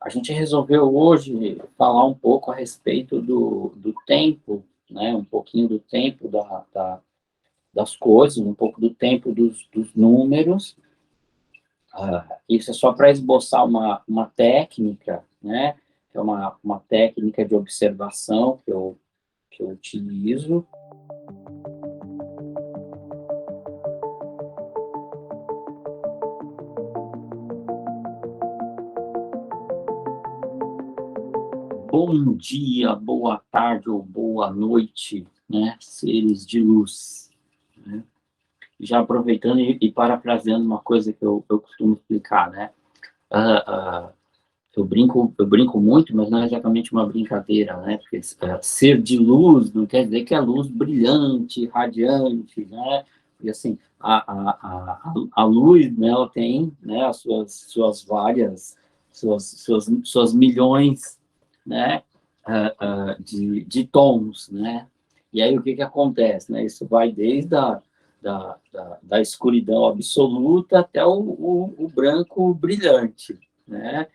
A gente resolveu hoje falar um pouco a respeito do tempo, né? Um pouquinho do tempo das coisas, um pouco do tempo dos números. Isso é só para esboçar uma técnica, né? Que é uma técnica de observação que eu utilizo. Bom dia, boa tarde ou boa noite, né? Seres de luz, né? Já aproveitando e parafraseando uma coisa que eu costumo explicar, né? Ah, ah, eu brinco muito, mas não é exatamente uma brincadeira, né? Porque ser de luz não quer dizer que é luz brilhante, radiante, né? E assim, a luz, né, ela tem, né, as suas várias, suas milhões, né, de tons, né? E aí o que que acontece, né? Isso vai desde da escuridão absoluta até o branco brilhante, né?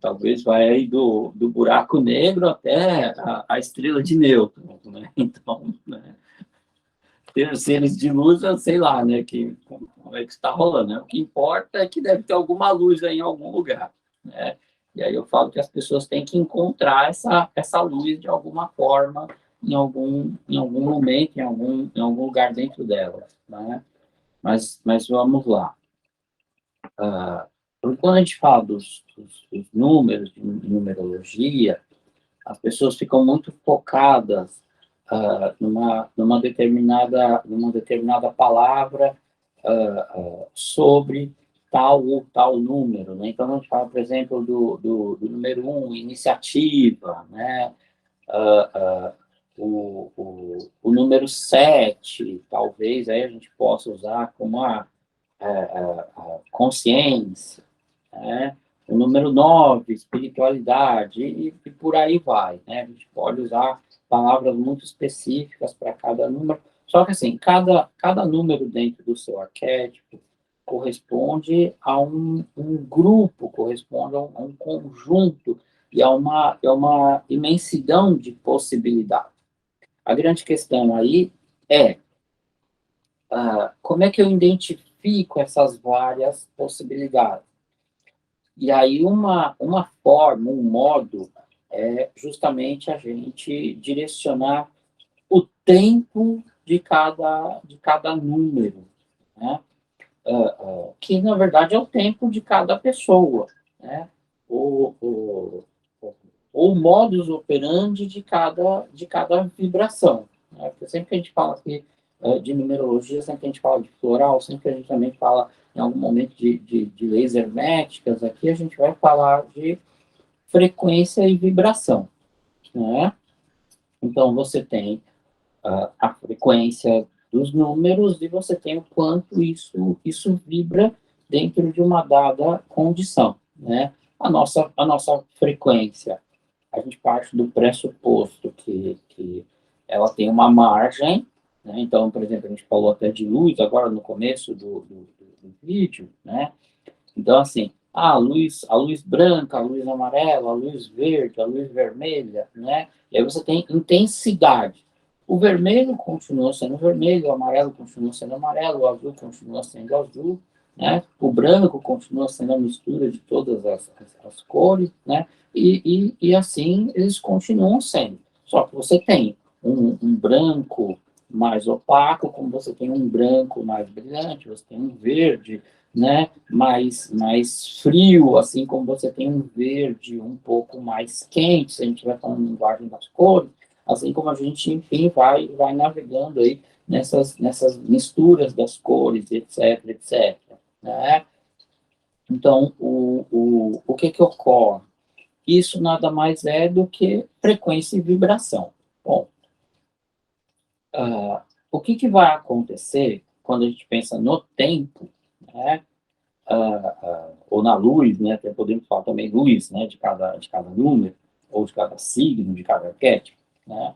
Talvez vai aí do buraco negro até a estrela de nêutron, né? Então, né? Ter seres de luz, eu sei lá, né? Como é que está rolando, né? O que importa é que deve ter alguma luz aí em algum lugar, né? E aí eu falo que as pessoas têm que encontrar essa luz de alguma forma, em algum momento, em algum lugar dentro delas, né? Mas vamos lá. Quando a gente fala dos números, de numerologia, as pessoas ficam muito focadas numa determinada palavra sobre tal ou tal número, né? Então, a gente fala, por exemplo, do número 1, iniciativa, né? O número 7, talvez, aí a gente possa usar como a consciência, né? O número 9, espiritualidade, e por aí vai, né? A gente pode usar palavras muito específicas para cada número, só que assim, cada número dentro do seu arquétipo corresponde a um grupo, corresponde a um conjunto e a uma imensidão de possibilidades. A grande questão aí é como é que eu identifico essas várias possibilidades? E aí uma forma, um modo, é justamente a gente direcionar o tempo de cada número, né? Que, na verdade, é o tempo de cada pessoa, né? O, o, o modus operandi de cada vibração, né? Porque sempre que a gente fala aqui de numerologia, sempre que a gente fala de floral, sempre que a gente também fala em algum momento de leis herméticas, aqui a gente vai falar de frequência e vibração, né? Então, você tem a frequência dos números e você tem o quanto isso vibra dentro de uma dada condição, né? A nossa frequência, a gente parte do pressuposto que ela tem uma margem, né? Então, por exemplo, a gente falou até de luz agora no começo do vídeo, né? Então, assim, a luz branca, a luz amarela, a luz verde, a luz vermelha, né? E aí você tem intensidade. O vermelho continua sendo vermelho, o amarelo continua sendo amarelo, o azul continua sendo azul, né? O branco continua sendo a mistura de todas as cores, né? E assim eles continuam sendo. Só que você tem um branco mais opaco, como você tem um branco mais brilhante, você tem um verde, né, mais frio, assim como você tem um verde um pouco mais quente, se a gente estiver falando linguagem das cores, assim como a gente, enfim, vai navegando aí nessas misturas das cores, etc, etc, né? Então, o que ocorre? Isso nada mais é do que frequência e vibração. Bom, o que vai acontecer quando a gente pensa no tempo, né? Ou na luz, né? Até podemos falar também luz, né? De cada número, ou de cada signo, de cada arquétipo, né?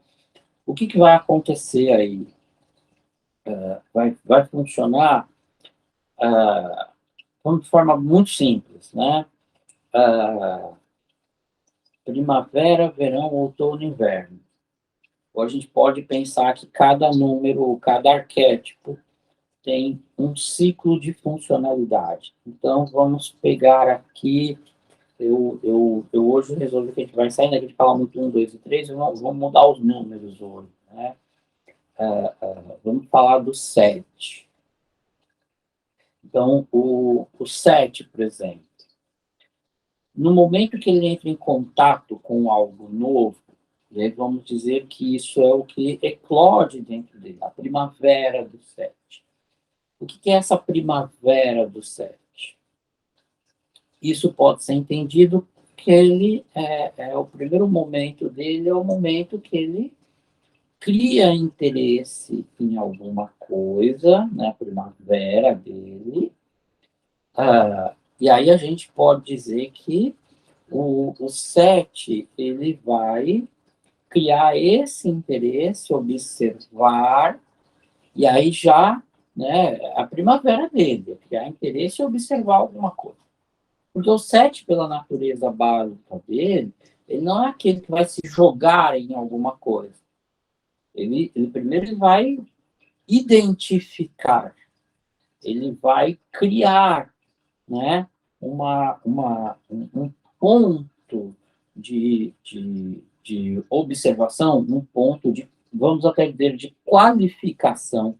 O que vai acontecer aí? Vai funcionar de forma muito simples, né? primavera, verão, outono, inverno. Ou a gente pode pensar que cada número, cada arquétipo tem um ciclo de funcionalidade. Então, vamos pegar aqui, eu hoje resolvi que a gente vai sair daqui de falar muito 1, 2 e 3, vamos mudar os números hoje, né? Vamos falar do 7. Então, o 7, por exemplo, no momento que ele entra em contato com algo novo, e aí vamos dizer que isso é o que eclode dentro dele, a primavera do 7. O que é essa primavera do 7? Isso pode ser entendido que ele o primeiro momento dele, é o momento que ele cria interesse em alguma coisa, né, a primavera dele. E aí a gente pode dizer que o 7, ele vai criar esse interesse, observar, e aí já, né, a primavera dele, é criar interesse e observar alguma coisa. Porque o 7, pela natureza básica dele, ele não é aquele que vai se jogar em alguma coisa. Ele primeiro ele vai identificar, ele vai criar, né, um ponto de observação, um ponto de, vamos até dizer, de qualificação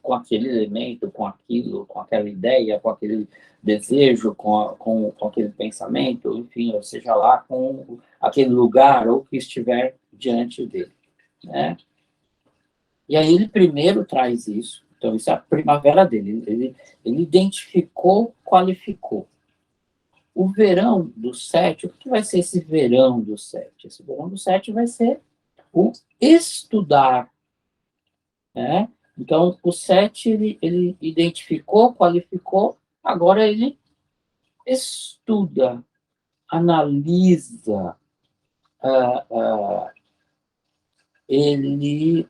com aquele elemento, com aquilo, com aquela ideia, com aquele desejo, com aquele pensamento, enfim, ou seja lá, com aquele lugar ou que estiver diante dele, né? E aí ele primeiro traz isso, então isso é a primavera dele, ele identificou, qualificou. O verão do 7, o que vai ser esse verão do 7? Esse verão do 7 vai ser o estudar, né? Então, o 7, ele identificou, qualificou, agora ele estuda, analisa, ele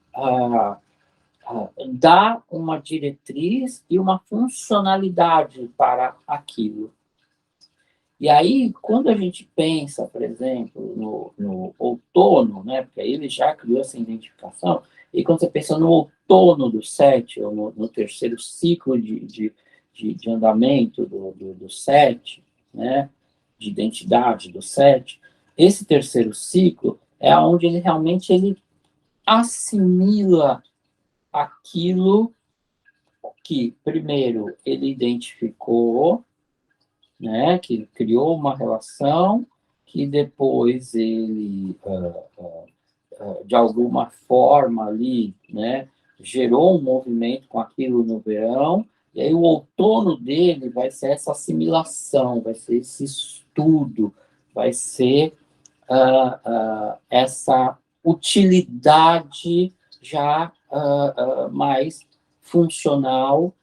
dá uma diretriz e uma funcionalidade para aquilo. E aí, quando a gente pensa, por exemplo, no outono, né, porque aí ele já criou essa identificação, e quando você pensa no outono do 7, ou no terceiro ciclo de andamento do 7, né, de identidade do 7, esse terceiro ciclo é onde ele realmente ele assimila aquilo que, primeiro, ele identificou, né, que ele criou uma relação, que depois ele, de alguma forma ali, né, gerou um movimento com aquilo no verão, e aí o outono dele vai ser essa assimilação, vai ser esse estudo, vai ser essa utilidade já mais funcional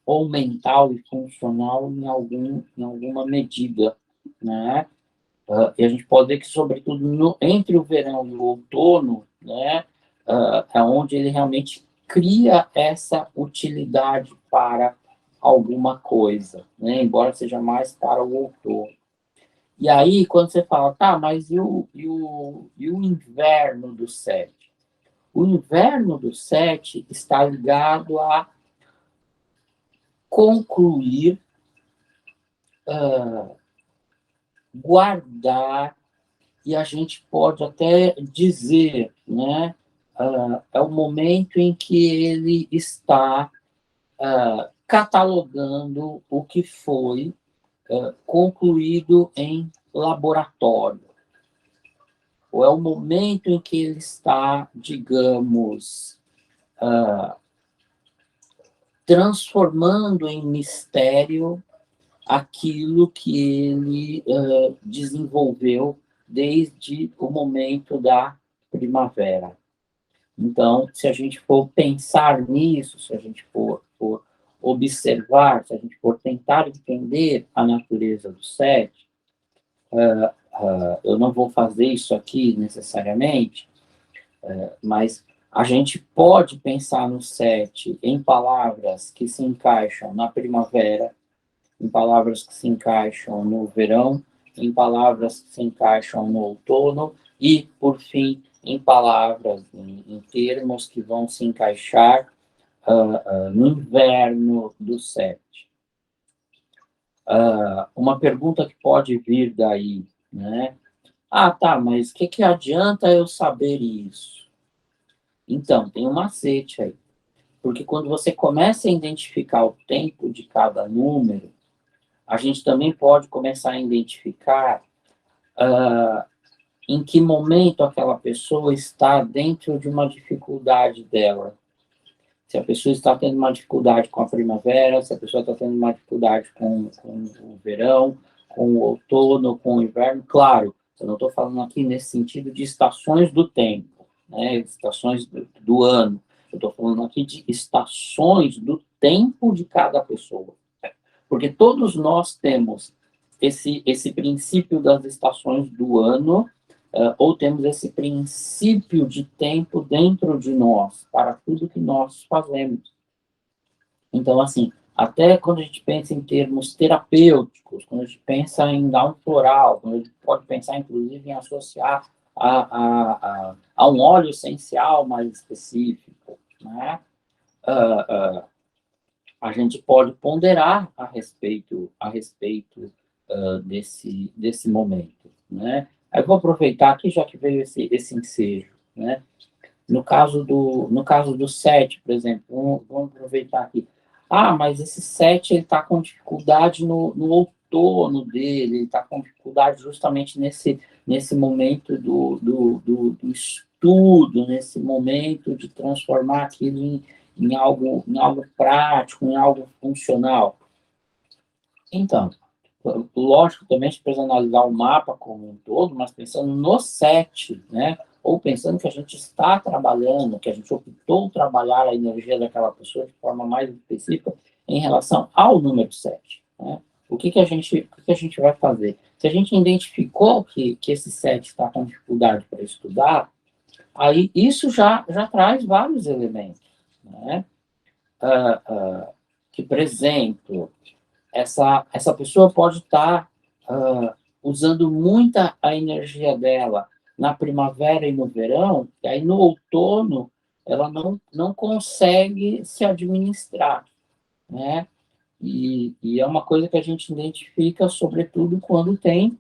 ou mental e funcional em alguma medida, né? E a gente pode ver que, sobretudo, entre o verão e o outono, né, é onde ele realmente cria essa utilidade para alguma coisa, né? Embora seja mais para o outono. E aí, quando você fala, tá, mas e o inverno do 7? O inverno do 7 está ligado a concluir, guardar, e a gente pode até dizer, né, é o momento em que ele está catalogando o que foi concluído em laboratório. Ou é o momento em que ele está, digamos, transformando em mistério aquilo que ele desenvolveu desde o momento da primavera. Então, se a gente for pensar nisso, se a gente for observar, se a gente for tentar entender a natureza do 7, eu não vou fazer isso aqui necessariamente, mas a gente pode pensar no 7 em palavras que se encaixam na primavera, em palavras que se encaixam no verão, em palavras que se encaixam no outono e, por fim, em palavras, em termos que vão se encaixar no inverno do 7. Uma pergunta que pode vir daí, né? Ah, tá, mas o que adianta eu saber isso? Então, tem um macete aí. Porque quando você começa a identificar o tempo de cada número, a gente também pode começar a identificar em que momento aquela pessoa está dentro de uma dificuldade dela. Se a pessoa está tendo uma dificuldade com a primavera, se a pessoa está tendo uma dificuldade com o verão, com o outono, com o inverno. Claro, eu não estou falando aqui nesse sentido de estações do tempo, né, estações do ano. Eu estou falando aqui de estações do tempo de cada pessoa. Porque todos nós temos esse princípio das estações do ano, ou temos esse princípio de tempo dentro de nós, para tudo que nós fazemos. Então, assim, até quando a gente pensa em termos terapêuticos, quando a gente pensa em dar um floral, quando a gente pode pensar, inclusive, em associar a um óleo essencial mais específico, né? A gente pode ponderar a respeito desse momento, né? Aí eu vou aproveitar aqui, já que veio esse ensejo, né? No caso do 7, por exemplo, vamos aproveitar aqui. Ah, mas esse 7 ele está com dificuldade no outono dele, ele está com dificuldade justamente nesse momento do estudo, nesse momento de transformar aquilo em algo prático, em algo funcional. Então, lógico, também a gente precisa analisar o mapa como um todo, mas pensando no 7, né? Ou pensando que a gente está trabalhando, que a gente optou trabalhar a energia daquela pessoa de forma mais específica em relação ao número 7, né? O que a gente vai fazer? Se a gente identificou que esse 7 está com dificuldade para estudar, aí isso já traz vários elementos, né? Que, por exemplo, essa pessoa pode estar usando muita a energia dela na primavera e no verão, e aí no outono ela não consegue se administrar, né? E é uma coisa que a gente identifica, sobretudo, quando tem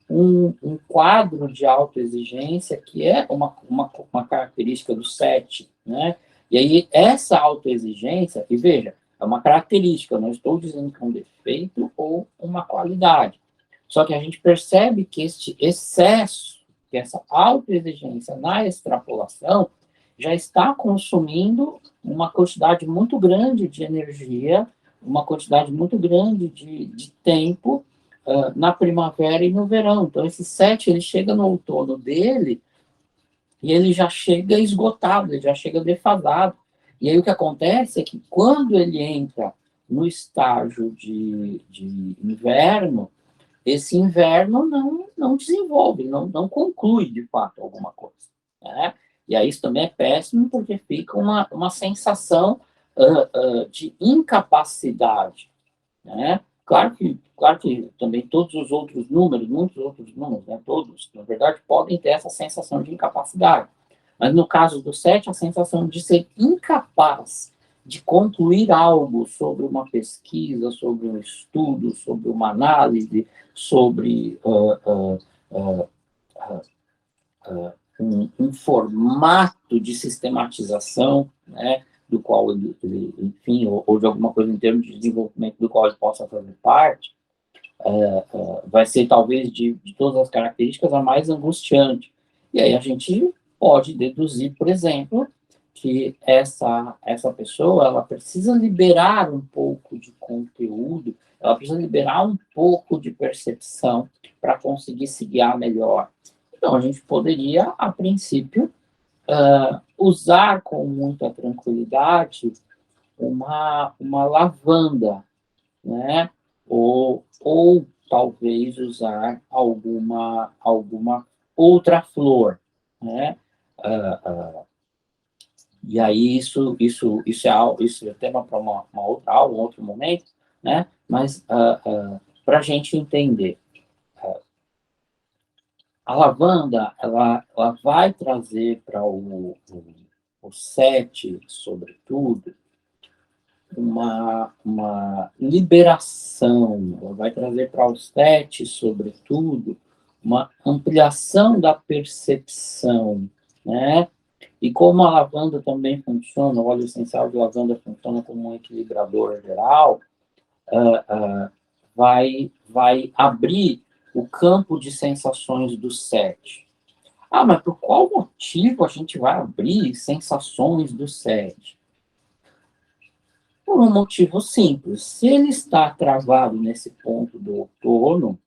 um quadro de autoexigência, que é uma característica do 7, né? E aí, essa autoexigência, e veja, é uma característica, eu não estou dizendo que é um defeito ou uma qualidade. Só que a gente percebe que este excesso, que essa autoexigência na extrapolação, já está consumindo uma quantidade muito grande de energia, uma quantidade muito grande de tempo, na primavera e no verão. Então, esse 7, ele chega no outono dele e ele já chega esgotado, ele já chega defasado. E aí o que acontece é que quando ele entra no estágio de inverno, esse inverno não desenvolve, não conclui, de fato, alguma coisa, né? E aí isso também é péssimo, porque fica uma sensação de incapacidade, né? Claro que também todos os outros números, muitos outros números, né, todos, na verdade, podem ter essa sensação de incapacidade. Mas no caso do 7, a sensação de ser incapaz de concluir algo sobre uma pesquisa, sobre um estudo, sobre uma análise, sobre um formato de sistematização, né, do qual ele enfim, ou de alguma coisa em termos de desenvolvimento do qual ele possa fazer parte, vai ser talvez de todas as características a mais angustiante. E aí a gente pode deduzir, por exemplo, que essa pessoa ela precisa liberar um pouco de conteúdo, ela precisa liberar um pouco de percepção para conseguir se guiar melhor. Então, a gente poderia, a princípio, usar com muita tranquilidade uma lavanda, né? Ou talvez usar alguma outra flor, né? E aí isso é tema para uma outra aula, um outro momento, né? Mas para a gente entender, A lavanda, ela vai trazer para o 7, sobretudo, uma liberação, ela vai trazer para o 7, sobretudo, uma ampliação da percepção, né? E como a lavanda também funciona, o óleo essencial de lavanda funciona como um equilibrador geral, vai abrir o campo de sensações do 7. Ah, mas por qual motivo a gente vai abrir sensações do 7? Por um motivo simples. Se ele está travado nesse ponto do outono,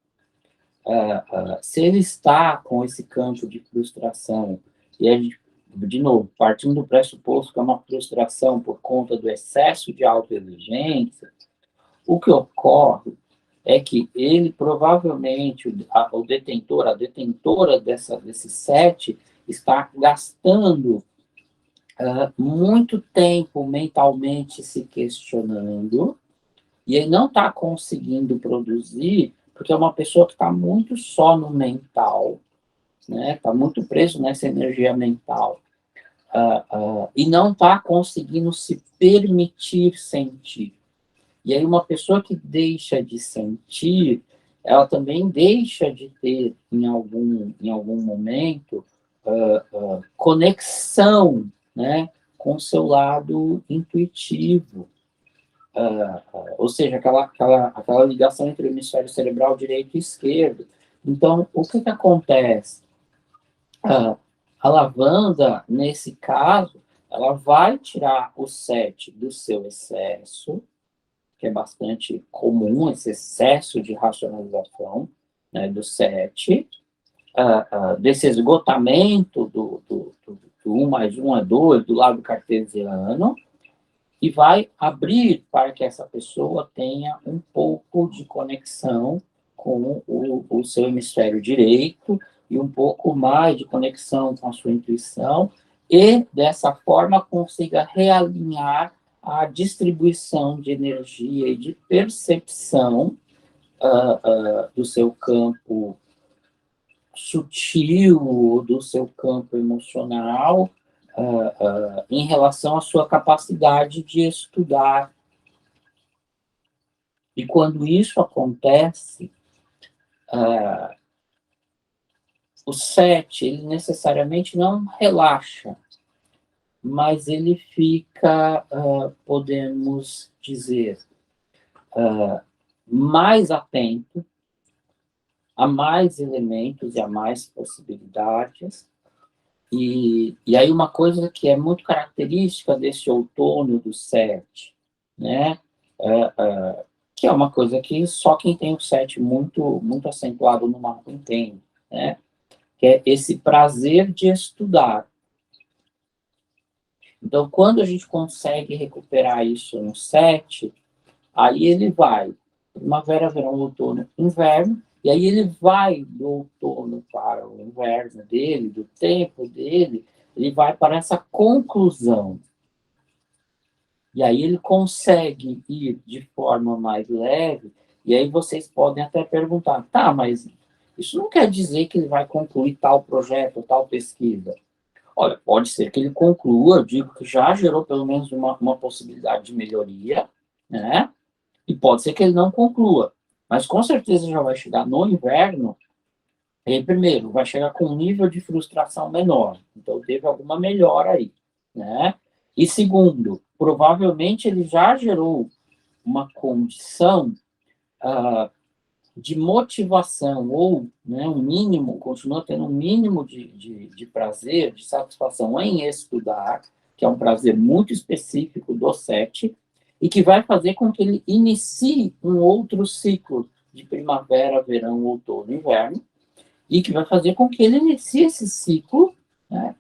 se ele está com esse campo de frustração, e a gente, de novo, partindo do pressuposto que é uma frustração por conta do excesso de autoexigência, o que ocorre é que ele provavelmente, o detentor, a detentora desse 7, está gastando muito tempo mentalmente se questionando, e ele não está conseguindo produzir, porque é uma pessoa que está muito só no mental, né? Está muito preso nessa energia mental, e não está conseguindo se permitir sentir. E aí uma pessoa que deixa de sentir, ela também deixa de ter, em algum momento, conexão, né, com o seu lado intuitivo. Ou seja, aquela ligação entre o hemisfério cerebral direito e esquerdo. Então, o que acontece? A lavanda, nesse caso, ela vai tirar o 7 do seu excesso, que é bastante comum, esse excesso de racionalização, né, do 7, desse esgotamento do 1 mais 1 é 2, do lado cartesiano, e vai abrir para que essa pessoa tenha um pouco de conexão com o seu hemisfério direito e um pouco mais de conexão com a sua intuição, e dessa forma consiga realinhar a distribuição de energia e de percepção do seu campo sutil, do seu campo emocional, em relação à sua capacidade de estudar. E quando isso acontece, o 7, ele necessariamente não relaxa, mas ele fica, podemos dizer, mais atento a mais elementos e a mais possibilidades. E aí uma coisa que é muito característica desse outono do 7, né? Que é uma coisa que só quem tem o 7 muito, muito acentuado no mapa entende, né? Que é esse prazer de estudar. Então, quando a gente consegue recuperar isso no 7, aí ele vai primavera, verão, outono, inverno, e aí ele vai do outono para o inverno dele, do tempo dele, ele vai para essa conclusão. E aí ele consegue ir de forma mais leve, e aí vocês podem até perguntar, tá, mas isso não quer dizer que ele vai concluir tal projeto, tal pesquisa. Olha, pode ser que ele conclua, eu digo que já gerou pelo menos uma possibilidade de melhoria, né? E pode ser que ele não conclua, mas com certeza já vai chegar no inverno, e primeiro, vai chegar com um nível de frustração menor, então teve alguma melhora aí, né? E segundo, provavelmente ele já gerou uma condição de motivação, ou, né, um mínimo, continua tendo um mínimo de prazer, de satisfação em estudar, que é um prazer muito específico do 7, e que vai fazer com que ele inicie um outro ciclo de primavera, verão, outono, inverno, e que vai fazer com que ele inicie esse ciclo, né,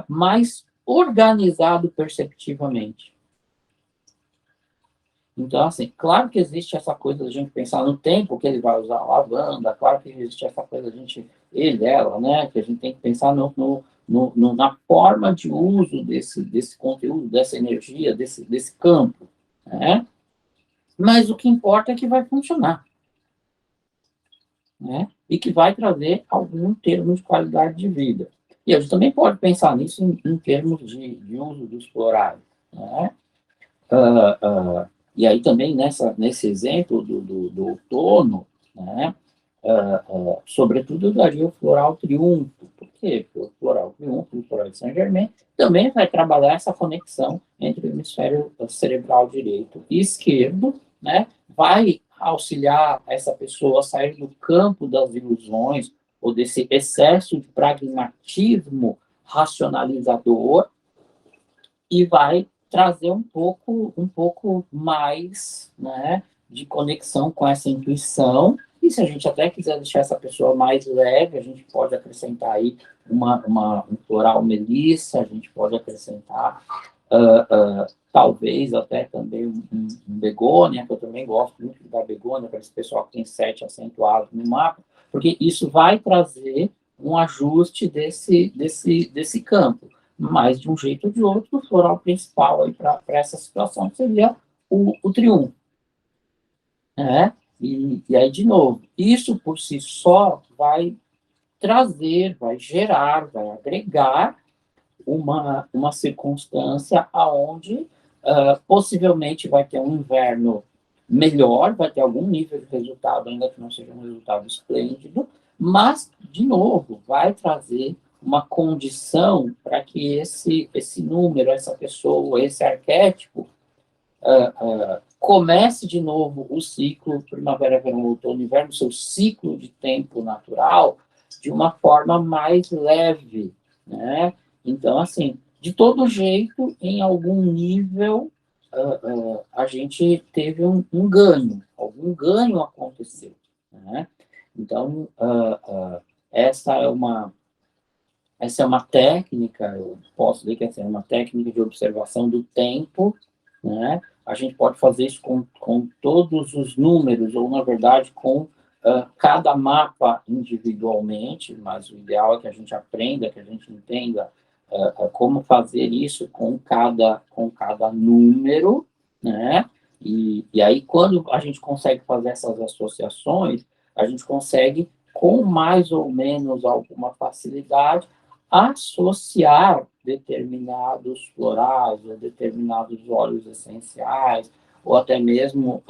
mais organizado perceptivamente. Então, assim, claro que existe essa coisa da gente pensar no tempo que ele vai usar a lavanda, claro que existe essa coisa da gente, ele, ela, né, que a gente tem que pensar na forma de uso desse conteúdo, dessa energia, desse campo, né? Mas o que importa é que vai funcionar, né? e que vai trazer algum termo de qualidade de vida. E a gente também pode pensar nisso em termos de uso dos florais, né? E aí também nesse exemplo do outono, né? Sobretudo eu daria o floral triunfo. Por quê? Porque o floral triunfo, o floral de Saint-Germain, também vai trabalhar essa conexão entre o hemisfério cerebral direito e esquerdo, né? Vai auxiliar essa pessoa a sair do campo das ilusões ou desse excesso de pragmatismo racionalizador e vai trazer um pouco mais, né, de conexão com essa intuição. E se a gente até quiser deixar essa pessoa mais leve, a gente pode acrescentar aí um floral melissa, a gente pode acrescentar talvez até também um begônia, que eu também gosto muito da begônia, para esse pessoal que tem 7 acentuados no mapa, porque isso vai trazer um ajuste desse campo. Mas, de um jeito ou de outro, o floral principal para essa situação seria o triunfo. Né? E aí, de novo, isso por si só vai trazer, vai gerar, vai agregar uma circunstância aonde possivelmente vai ter um inverno melhor, vai ter algum nível de resultado, ainda que não seja um resultado esplêndido, mas, de novo, vai trazer uma condição para que esse número, essa pessoa, esse arquétipo, comece de novo o ciclo primavera, verão, outono, inverno, seu ciclo de tempo natural, de uma forma mais leve, né? Então, assim, de todo jeito, em algum nível, a gente teve um ganho, algum ganho aconteceu, né? Então, essa é uma técnica, eu posso dizer que essa é uma técnica de observação do tempo, né? A gente pode fazer isso com todos os números, ou, na verdade, com cada mapa individualmente, mas o ideal é que a gente aprenda, que a gente entenda como fazer isso com cada número, né? E aí, quando a gente consegue fazer essas associações, a gente consegue, com mais ou menos alguma facilidade, associar determinados florais, ou determinados óleos essenciais, ou até mesmo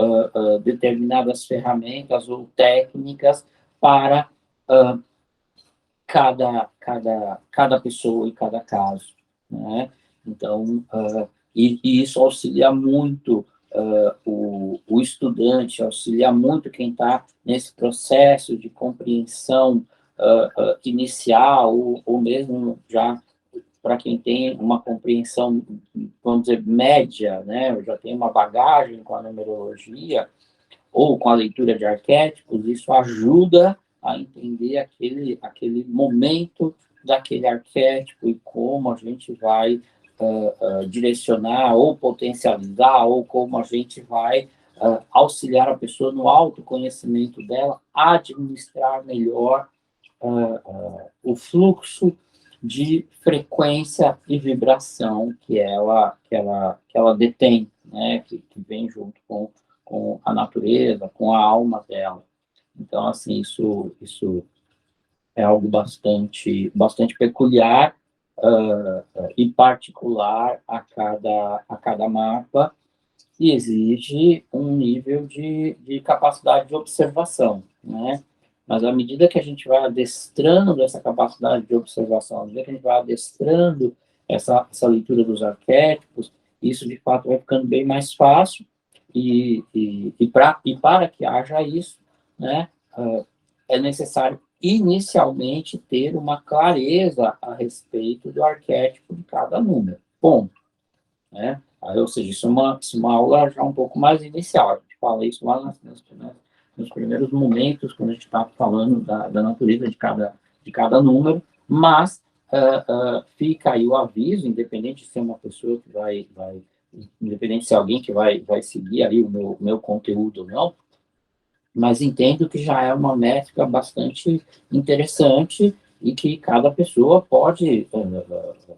determinadas ferramentas ou técnicas para cada pessoa e cada caso, né? Então, e isso auxilia muito o estudante, auxilia muito quem está nesse processo de compreensão inicial, ou mesmo já para quem tem uma compreensão, vamos dizer, média, né? Eu já tenho uma bagagem com a numerologia, ou com a leitura de arquétipos, isso ajuda a entender aquele momento daquele arquétipo e como a gente vai direcionar ou potencializar, ou como a gente vai auxiliar a pessoa no autoconhecimento dela, a administrar melhor o fluxo de frequência e vibração que ela detém, né, que vem junto com a natureza, com a alma dela. Então, assim, isso é algo bastante peculiar e particular a cada mapa, e exige um nível de capacidade de observação, né? Mas à medida que a gente vai adestrando essa capacidade de observação, à medida que a gente vai adestrando essa leitura dos arquétipos, isso de fato vai ficando bem mais fácil, para que haja isso, né, é necessário inicialmente ter uma clareza a respeito do arquétipo de cada número. Ponto. Né? Ou seja, isso é uma aula já um pouco mais inicial. A gente fala isso lá nos primeiros momentos, quando a gente está falando da natureza de cada número, mas fica aí o aviso, independente de ser uma pessoa que independente de ser alguém que vai seguir aí o meu conteúdo ou não, mas entendo que já é uma métrica bastante interessante e que cada pessoa pode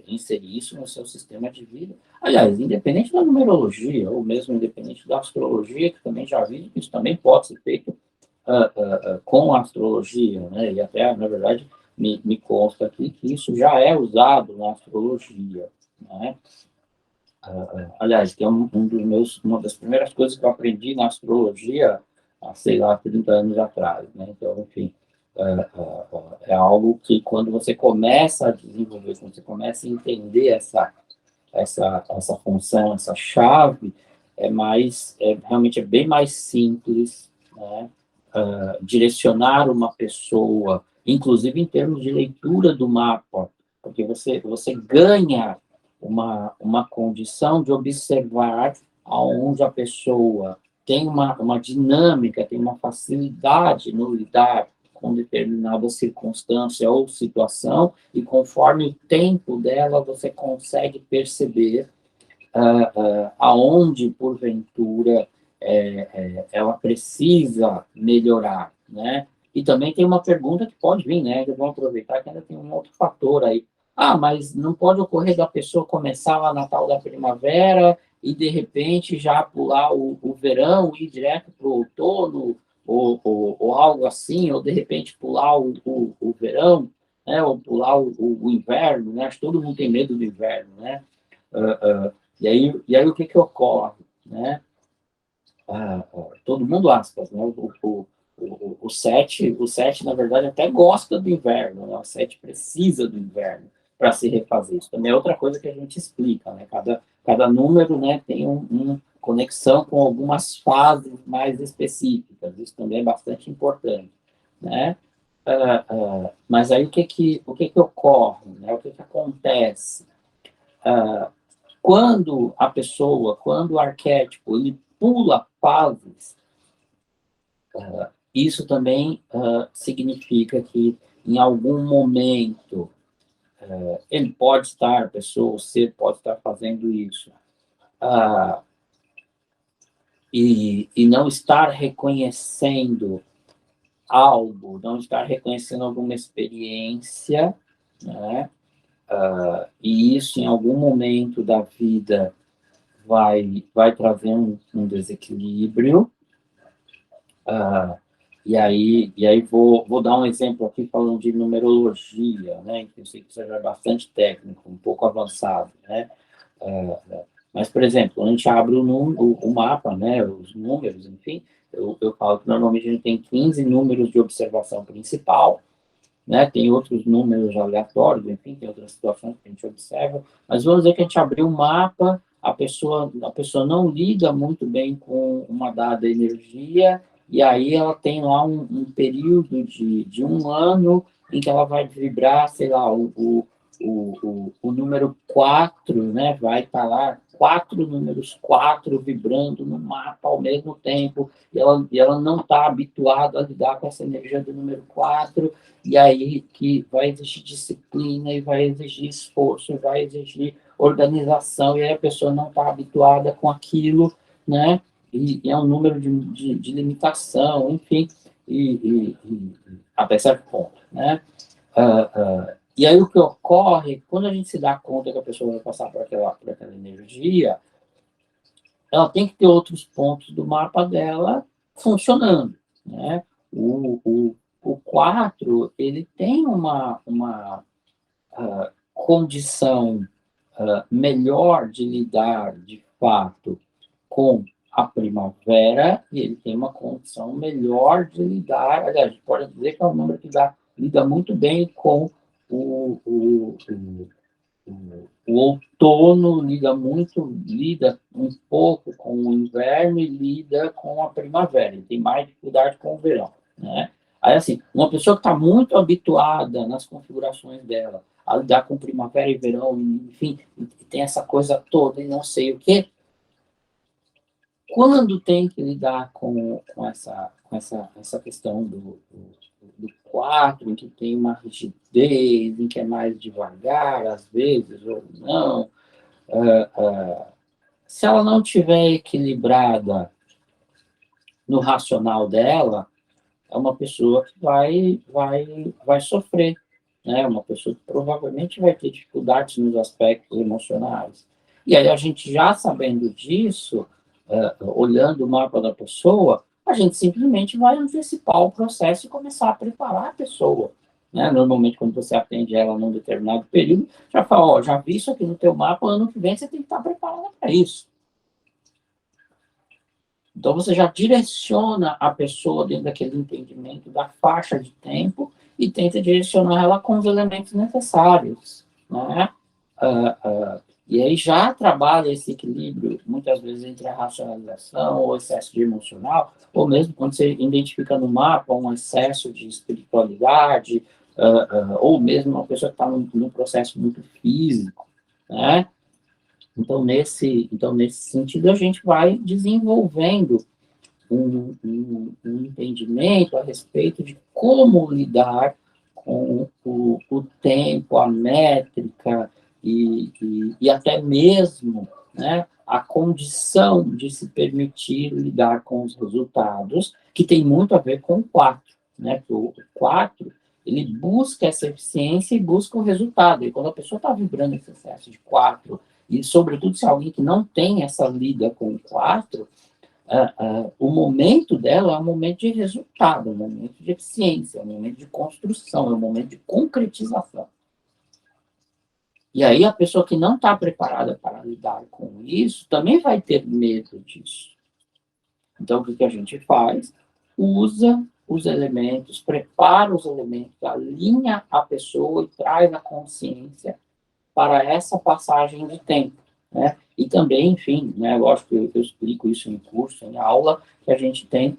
inserir isso no seu sistema de vida. Aliás, independente da numerologia, ou mesmo independente da astrologia, que também já vi que isso também pode ser feito com a astrologia, né? E até, na verdade, me consta aqui que isso já é usado na astrologia, né? Aliás, que é uma das primeiras coisas que eu aprendi na astrologia há, sei lá, 30 anos atrás, né? Então, enfim, é algo que quando você começa a desenvolver, quando você começa a entender essa função, essa chave, realmente é bem mais simples, né? Direcionar uma pessoa, inclusive em termos de leitura do mapa, porque você ganha uma condição de observar aonde a pessoa tem uma dinâmica, tem uma facilidade no lidar com determinada circunstância ou situação, e conforme o tempo dela, você consegue perceber aonde, porventura, ela precisa melhorar, né? E também tem uma pergunta que pode vir, né? Vamos aproveitar que ainda tem um outro fator aí. Ah, mas não pode ocorrer da pessoa começar lá na tal da primavera e, de repente, já pular o verão e ir direto para o outono, ou algo assim, ou, de repente, pular o verão, né? Ou pular o inverno, né? Acho que todo mundo tem medo do inverno, né? E aí o que que ocorre, né? Todo mundo aspas, né? O sete, na verdade, até gosta do inverno, né? O sete precisa do inverno para se refazer. Isso também é outra coisa que a gente explica, né? Cada número, né, tem uma conexão com algumas fases mais específicas. Isso também é bastante importante, né? Mas aí o que que ocorre, né? O que que acontece? Quando o arquétipo ele pula fases, isso também significa que em algum momento ele pode estar, a pessoa, o ser pode estar fazendo isso, uh, e não estar reconhecendo algo, não estar reconhecendo alguma experiência, né? E isso em algum momento da vida vai trazer um desequilíbrio. E aí vou dar um exemplo aqui falando de numerologia, né? Que eu sei que isso já é bastante técnico, um pouco avançado, né? Mas, por exemplo, quando a gente abre o mapa, né? Os números, enfim, eu falo que normalmente a gente tem 15 números de observação principal, né? Tem outros números aleatórios, enfim, tem outras situações que a gente observa, mas vamos dizer que a gente abriu o mapa, a pessoa não lida muito bem com uma dada energia, e aí ela tem lá um período de um ano em que ela vai vibrar, sei lá, o número 4, né? Vai estar lá, quatro números 4 vibrando no mapa ao mesmo tempo, e ela não está habituada a lidar com essa energia do número 4, e aí que vai exigir disciplina, e vai exigir esforço, e vai exigir organização, e aí a pessoa não está habituada com aquilo, né? E é um número de limitação, enfim, e até certo ponto, né? E aí o que ocorre, quando a gente se dá conta que a pessoa vai passar por aquela energia, ela tem que ter outros pontos do mapa dela funcionando, né? O 4, ele tem uma condição melhor de lidar, de fato, com a primavera, e ele tem uma condição melhor de lidar, aliás, a gente pode dizer que é um número que lida muito bem com o outono, lida um pouco com o inverno e lida com a primavera. Ele tem mais dificuldade com o verão, né? Aí, assim, uma pessoa que está muito habituada nas configurações dela a lidar com primavera e verão, enfim, e tem essa coisa toda e não sei o quê, quando tem que lidar com essa questão do 4, em que tem uma rigidez, em que é mais devagar, às vezes, ou não, se ela não tiver equilibrada no racional dela, é uma pessoa que vai sofrer, né? Uma pessoa que provavelmente vai ter dificuldades nos aspectos emocionais. E aí a gente já sabendo disso, olhando o mapa da pessoa, a gente simplesmente vai antecipar o processo e começar a preparar a pessoa. Né? Normalmente, quando você atende ela num determinado período, já fala, ó, já vi isso aqui no teu mapa, ano que vem você tem que estar preparado para isso. Então, você já direciona a pessoa dentro daquele entendimento da faixa de tempo e tenta direcionar ela com os elementos necessários, né? E aí já trabalha esse equilíbrio, muitas vezes, entre a racionalização ou excesso de emocional, ou mesmo quando você identifica no mapa um excesso de espiritualidade, ou mesmo uma pessoa que está num processo muito físico, né? Então, nesse sentido, a gente vai desenvolvendo um entendimento a respeito de como lidar com o tempo, a métrica e até mesmo, né, a condição de se permitir lidar com os resultados, que tem muito a ver com o 4, né? Porque o 4 ele busca essa eficiência e busca o resultado. E quando a pessoa está vibrando esse excesso de 4, e sobretudo se é alguém que não tem essa lida com o 4, o momento dela é um momento de resultado, é um momento de eficiência, é um momento de construção, é um momento de concretização. E aí a pessoa que não está preparada para lidar com isso também vai ter medo disso. Então, o que a gente faz? Usa os elementos, prepara os elementos, alinha a pessoa e traz a consciência para essa passagem de tempo, né? E também, enfim, né, lógico que eu explico isso em curso, em aula, que a gente tem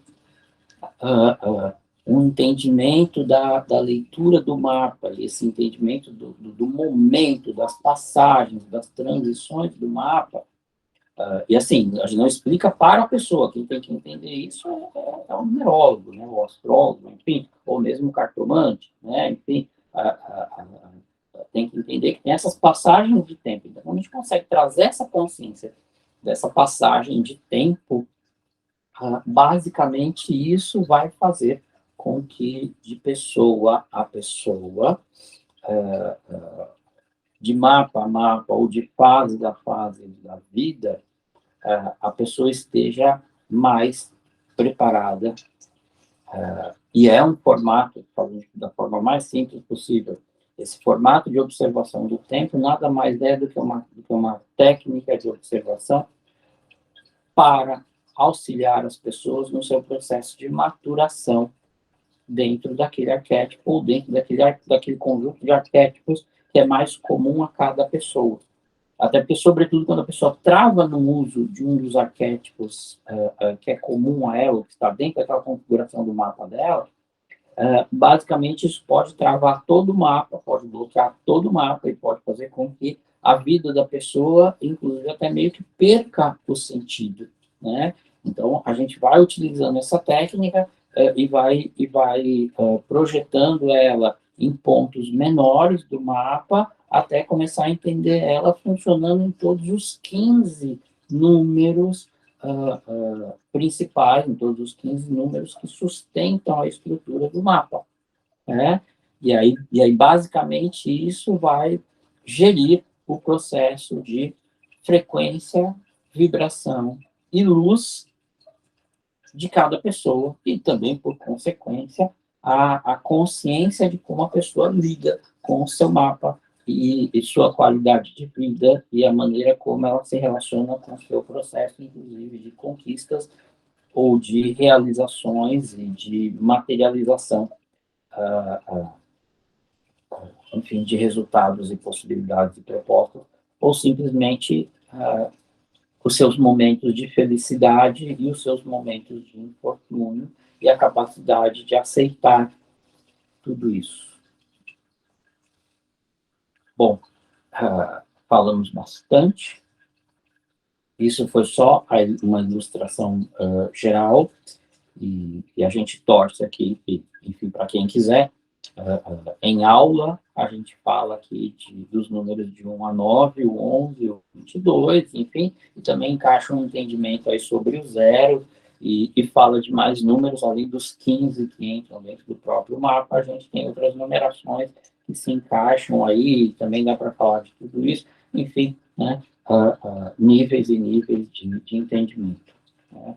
um entendimento da leitura do mapa, esse entendimento do momento, das passagens, das transições do mapa. E assim, a gente não explica para a pessoa, quem tem que entender isso é o numerólogo, né, o astrólogo, enfim, ou mesmo o cartomante, né, enfim, tem que entender que tem essas passagens de tempo. Então, quando a gente consegue trazer essa consciência dessa passagem de tempo, basicamente isso vai fazer com que de pessoa a pessoa, de mapa a mapa, ou de fase a fase da vida, a pessoa esteja mais preparada. E é um formato, falando da forma mais simples possível, esse formato de observação do tempo nada mais é do que uma técnica de observação para auxiliar as pessoas no seu processo de maturação dentro daquele arquétipo ou dentro daquele conjunto de arquétipos que é mais comum a cada pessoa. Até porque, sobretudo, quando a pessoa trava no uso de um dos arquétipos que é comum a ela, que está dentro daquela configuração do mapa dela, basicamente isso pode travar todo o mapa, pode bloquear todo o mapa e pode fazer com que a vida da pessoa, inclusive, até meio que perca o sentido, né? Então, a gente vai utilizando essa técnica e vai projetando ela em pontos menores do mapa até começar a entender ela funcionando em todos os 15 números principais, em todos os 15 números que sustentam a estrutura do mapa. Né? E aí, basicamente, isso vai gerir o processo de frequência, vibração e luz de cada pessoa e também, por consequência, a consciência de como a pessoa lida com o seu mapa e sua qualidade de vida e a maneira como ela se relaciona com o seu processo, inclusive de conquistas ou de realizações e de materialização, enfim, de resultados e possibilidades e propostas, ou simplesmente os seus momentos de felicidade e os seus momentos de infortúnio e a capacidade de aceitar tudo isso. Bom, falamos bastante. Isso foi só uma ilustração geral e a gente torce aqui, enfim, para quem quiser. Em aula, a gente fala aqui dos números de 1 a 9, o 11, o 22, enfim, e também encaixa um entendimento aí sobre o zero e fala de mais números, além dos 15 que entram dentro do próprio mapa, a gente tem outras numerações que se encaixam aí, também dá para falar de tudo isso, enfim, né, níveis e níveis de entendimento. Né?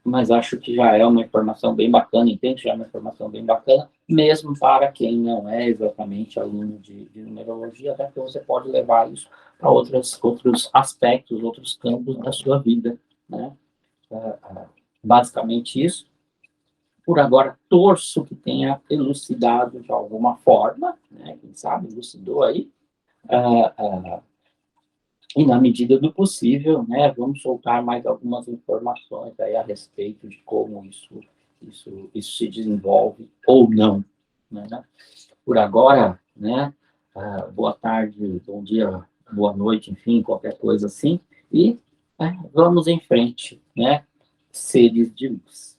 mas acho que já é uma informação bem bacana, entendo que já é uma informação bem bacana, mesmo para quem não é exatamente aluno de numerologia, até que você pode levar isso para outros aspectos, outros campos da sua vida, né? Basicamente isso. Por agora, torço que tenha elucidado de alguma forma, né? Quem sabe elucidou aí, ah, ah, e na medida do possível, né, vamos soltar mais algumas informações aí a respeito de como isso se desenvolve ou não, né? Por agora, né, boa tarde, bom dia, boa noite, enfim, qualquer coisa assim, e vamos em frente, né, seres de luz.